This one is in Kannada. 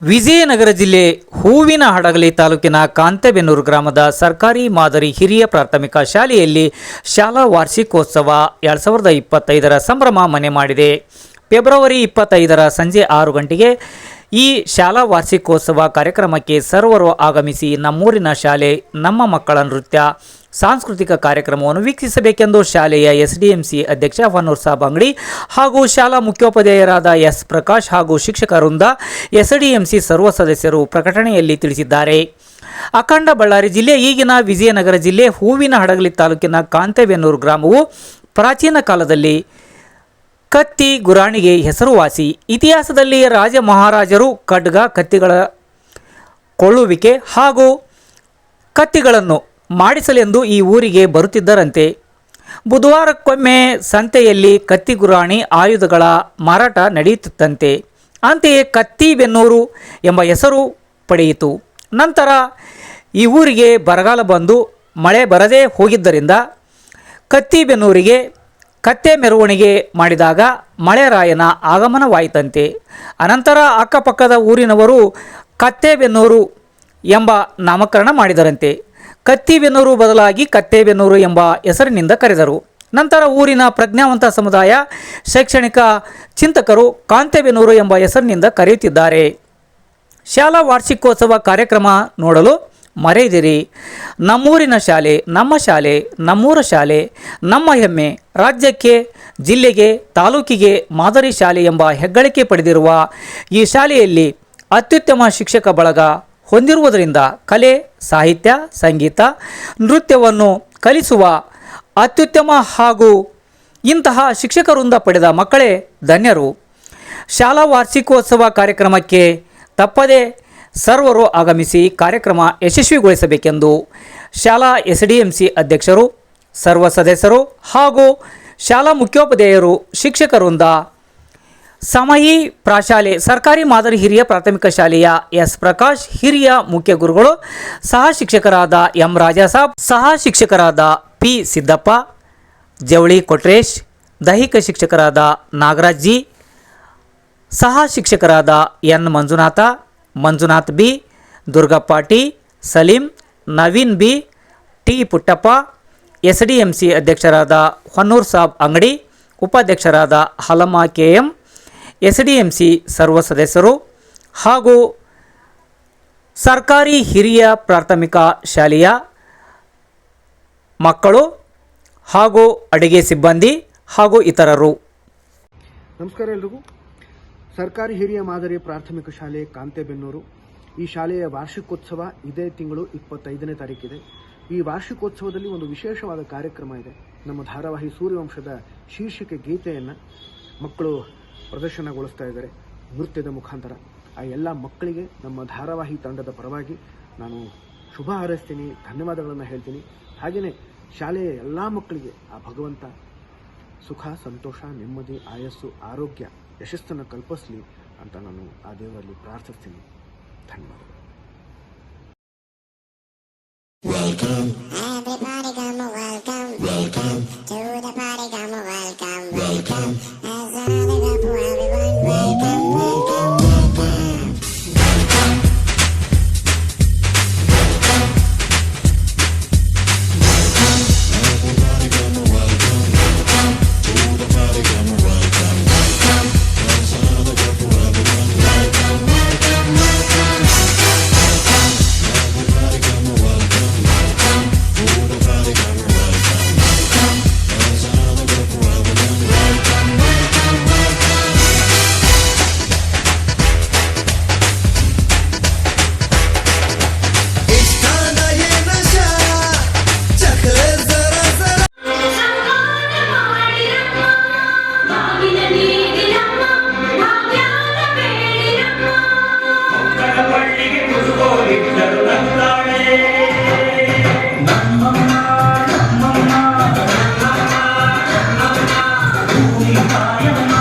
ವಿಜಯನಗರ ಜಿಲ್ಲೆ ಹೂವಿನ ಹಡಗಲಿ ತಾಲೂಕಿನ ಕಾಂತೆಬೆನ್ನೂರು ಗ್ರಾಮದ ಸರ್ಕಾರಿ ಮಾದರಿ ಹಿರಿಯ ಪ್ರಾಥಮಿಕ ಶಾಲೆಯಲ್ಲಿ ಶಾಲಾ ವಾರ್ಷಿಕೋತ್ಸವ 2025ರ ಸಂಭ್ರಮ ಮನೆ ಮಾಡಿದೆ. ಫೆಬ್ರವರಿ 25ರ ಸಂಜೆ 6 ಗಂಟೆಗೆ ಈ ಶಾಲಾ ವಾರ್ಷಿಕೋತ್ಸವ ಕಾರ್ಯಕ್ರಮಕ್ಕೆ ಸರ್ವರು ಆಗಮಿಸಿ ನಮ್ಮೂರಿನ ಶಾಲೆ, ನಮ್ಮ ಮಕ್ಕಳ ನೃತ್ಯ, ಸಾಂಸ್ಕೃತಿಕ ಕಾರ್ಯಕ್ರಮವನ್ನು ವೀಕ್ಷಿಸಬೇಕೆಂದು ಶಾಲೆಯ ಎಸ್ಡಿಎಂಸಿ ಅಧ್ಯಕ್ಷ ಹೊನ್ನೂರು ಸಾಬ್ ಅಂಗಡಿ ಹಾಗೂ ಶಾಲಾ ಮುಖ್ಯೋಪಾಧ್ಯಾಯರಾದ ಎಸ್ ಪ್ರಕಾಶ್ ಹಾಗೂ ಶಿಕ್ಷಕರಿಂದ ಎಸ್ಡಿಎಂಸಿ ಸರ್ವ ಸದಸ್ಯರು ಪ್ರಕಟಣೆಯಲ್ಲಿ ತಿಳಿಸಿದ್ದಾರೆ. ಅಖಂಡ ಬಳ್ಳಾರಿ ಜಿಲ್ಲೆ ಈಗಿನ ವಿಜಯನಗರ ಜಿಲ್ಲೆ ಹೂವಿನ ಹಡಗಲಿ ತಾಲೂಕಿನ ಕಾಂತೆಬೆನ್ನೂರು ಗ್ರಾಮವು ಪ್ರಾಚೀನ ಕಾಲದಲ್ಲಿ ಕತ್ತಿ ಗುರಾಣಿಗೆ ಹೆಸರುವಾಸಿ. ಇತಿಹಾಸದಲ್ಲಿ ರಾಜ ಮಹಾರಾಜರು ಖಡ್ಗ, ಕತ್ತಿಗಳ ಕೊಳ್ಳುವಿಕೆ ಹಾಗೂ ಕತ್ತಿಗಳನ್ನು ಮಾಡಿಸಲೆಂದು ಈ ಊರಿಗೆ ಬರುತ್ತಿದ್ದರಂತೆ. ಬುಧವಾರಕ್ಕೊಮ್ಮೆ ಸಂತೆಯಲ್ಲಿ ಕತ್ತಿ ಗುರಾಣಿ ಆಯುಧಗಳ ಮಾರಾಟ ನಡೆಯುತ್ತಿತ್ತಂತೆ. ಅಂತೆಯೇ ಕತ್ತಿಬೆನ್ನೂರು ಎಂಬ ಹೆಸರು ಪಡೆಯಿತು. ನಂತರ ಈ ಊರಿಗೆ ಬರಗಾಲ ಬಂದು ಮಳೆ ಬರದೇ ಹೋಗಿದ್ದರಿಂದ ಕತ್ತಿಬೆನ್ನೂರಿಗೆ ಕತ್ತೆ ಮೆರವಣಿಗೆ ಮಾಡಿದಾಗ ಮಳೆರಾಯನ ಆಗಮನವಾಯಿತಂತೆ. ಅನಂತರ ಅಕ್ಕಪಕ್ಕದ ಊರಿನವರು ಕತ್ತೆಬೆನ್ನೂರು ಎಂಬ ನಾಮಕರಣ ಮಾಡಿದರಂತೆ. ಕತ್ತಿಬೆನ್ನೂರು ಬದಲಾಗಿ ಕತ್ತೆಬೆನ್ನೂರು ಎಂಬ ಹೆಸರಿನಿಂದ ಕರೆದರು. ನಂತರ ಊರಿನ ಪ್ರಜ್ಞಾವಂತ ಸಮುದಾಯ, ಶೈಕ್ಷಣಿಕ ಚಿಂತಕರು ಕಾಂತೆಬೆನ್ನೂರು ಎಂಬ ಹೆಸರಿನಿಂದ ಕರೆಯುತ್ತಿದ್ದಾರೆ. ಶಾಲಾ ವಾರ್ಷಿಕೋತ್ಸವ ಕಾರ್ಯಕ್ರಮ ನೋಡಲು ಮರೆಯದಿರಿ. ನಮ್ಮೂರಿನ ಶಾಲೆ, ನಮ್ಮ ಶಾಲೆ, ನಮ್ಮೂರ ಶಾಲೆ, ನಮ್ಮ ಹೆಮ್ಮೆ. ರಾಜ್ಯಕ್ಕೆ, ಜಿಲ್ಲೆಗೆ, ತಾಲೂಕಿಗೆ ಮಾದರಿ ಶಾಲೆ ಎಂಬ ಹೆಗ್ಗಳಿಕೆ ಪಡೆದಿರುವ ಈ ಶಾಲೆಯಲ್ಲಿ ಅತ್ಯುತ್ತಮ ಶಿಕ್ಷಕ ಬಳಗ ಹೊಂದಿರುವುದರಿಂದ ಕಲೆ, ಸಾಹಿತ್ಯ, ಸಂಗೀತ, ನೃತ್ಯವನ್ನು ಕಲಿಸುವ ಅತ್ಯುತ್ತಮ ಹಾಗೂ ಇಂತಹ ಶಿಕ್ಷಕರಿಂದ ಪಡೆದ ಮಕ್ಕಳೇ ಧನ್ಯರು. ಶಾಲಾ ವಾರ್ಷಿಕೋತ್ಸವ ಕಾರ್ಯಕ್ರಮಕ್ಕೆ ತಪ್ಪದೇ ಸರ್ವರು ಆಗಮಿಸಿ ಕಾರ್ಯಕ್ರಮ ಯಶಸ್ವಿಗೊಳಿಸಬೇಕೆಂದು ಶಾಲಾ ಎಸ್ಡಿಎಂಸಿ ಅಧ್ಯಕ್ಷರು, ಸರ್ವ ಸದಸ್ಯರು ಹಾಗೂ ಶಾಲಾ ಮುಖ್ಯೋಪಾಧ್ಯಾಯರು, ಶಿಕ್ಷಕರಿಂದ ಸಮಯಿ ಪ್ರಾಶಾಲೆ ಸರ್ಕಾರಿ ಮಾದರಿ ಹಿರಿಯ ಪ್ರಾಥಮಿಕ ಶಾಲೆಯ ಎಸ್ ಪ್ರಕಾಶ್, ಹಿರಿಯ ಮುಖ್ಯ ಗುರುಗಳು, ಸಹ ಶಿಕ್ಷಕರಾದ ಎಂ ರಾಜಾಸಾಬ್, ಸಹ ಶಿಕ್ಷಕರಾದ ಪಿ ಸಿದ್ದಪ್ಪ, ಜವಳಿ ಕೊಟ್ರೇಶ್, ದೈಹಿಕ ಶಿಕ್ಷಕರಾದ ನಾಗರಾಜ್ ಜಿ, ಸಹ ಶಿಕ್ಷಕರಾದ N Manjunath B, Durgappa T, Salim, Naveen B, T Puttappa, SDMC ಅಧ್ಯಕ್ಷರಾದ ಹೊನ್ನೂರು ಸಾಬ್ ಅಂಗಡಿ, ಉಪಾಧ್ಯಕ್ಷರಾದ ಹಲಮ ಕೆಎಂ, ಎಸ್ಡಿಎಂಸಿ ಸರ್ವ ಸದಸ್ಯರು ಹಾಗೂ ಸರ್ಕಾರಿ ಹಿರಿಯ ಪ್ರಾಥಮಿಕ ಶಾಲೆಯ ಮಕ್ಕಳು ಹಾಗೂ ಅಡುಗೆ ಸಿಬ್ಬಂದಿ ಹಾಗೂ ಇತರರು. ನಮಸ್ಕಾರ ಎಲ್ರಿಗೂ. ಸರ್ಕಾರಿ ಹಿರಿಯ ಮಾದರಿ ಪ್ರಾಥಮಿಕ ಶಾಲೆ ಕಾಂತೆಬೆನ್ನೂರು, ಈ ಶಾಲೆಯ ವಾರ್ಷಿಕೋತ್ಸವ ಇದೇ ತಿಂಗಳು 25ನೇ ತಾರೀಕಿದೆ. ಈ ವಾರ್ಷಿಕೋತ್ಸವದಲ್ಲಿ ಒಂದು ವಿಶೇಷವಾದ ಕಾರ್ಯಕ್ರಮ ಇದೆ. ನಮ್ಮ ಧಾರಾವಾಹಿ ಸೂರ್ಯವಂಶದ ಶೀರ್ಷಿಕೆ ಗೀತೆಯನ್ನು ಮಕ್ಕಳು ಪ್ರದರ್ಶನಗೊಳಿಸ್ತಾ ಇದ್ದಾರೆ ನೃತ್ಯದ ಮುಖಾಂತರ. ಆ ಎಲ್ಲ ಮಕ್ಕಳಿಗೆ ನಮ್ಮ ಧಾರಾವಾಹಿ ತಂಡದ ಪರವಾಗಿ ನಾನು ಶುಭ ಹಾರೈಸ್ತೀನಿ, ಧನ್ಯವಾದಗಳನ್ನು ಹೇಳ್ತೀನಿ. ಹಾಗೆಯೇ ಶಾಲೆಯ ಎಲ್ಲ ಮಕ್ಕಳಿಗೆ ಆ ಭಗವಂತ ಸುಖ, ಸಂತೋಷ, ನೆಮ್ಮದಿ, ಆಯಸ್ಸು, ಆರೋಗ್ಯ, ಯಶಸ್ಸನ್ನು ಕಲ್ಪಿಸಲಿ ಅಂತ ನಾನು ಆ ದೇವರಲ್ಲಿ ಪ್ರಾರ್ಥಿಸ್ತೀನಿ. ಧನ್ಯವಾದಗಳು. Welcome. Everybody come welcome. Welcome. To the party come welcome. Welcome. As another go for everyone. Welcome. Welcome. Welcome. Everybody come welcome. Welcome. To the party come welcome. Welcome. As another go for everyone. Welcome. Welcome. Welcome. Everybody come welcome. Welcome. To the party come welcome. Welcome. As another go for everyone. Welcome. Welcome. Welcome. इश्काना ये नशा चखले जरा जरा ಕಡಪಳ್ಳಿಗೆ ಮುದುಕೋಗಿದ್ದರು ನಂದಾಳೆ. ನಮ್ಮಮ್ಮ ನಮ್ಮಮ್ಮ ನಮ್ಮಮ್ಮ ನಮ್ಮಮ್ಮ ಭೂಮಿ ತಾಯಮ್ಮ.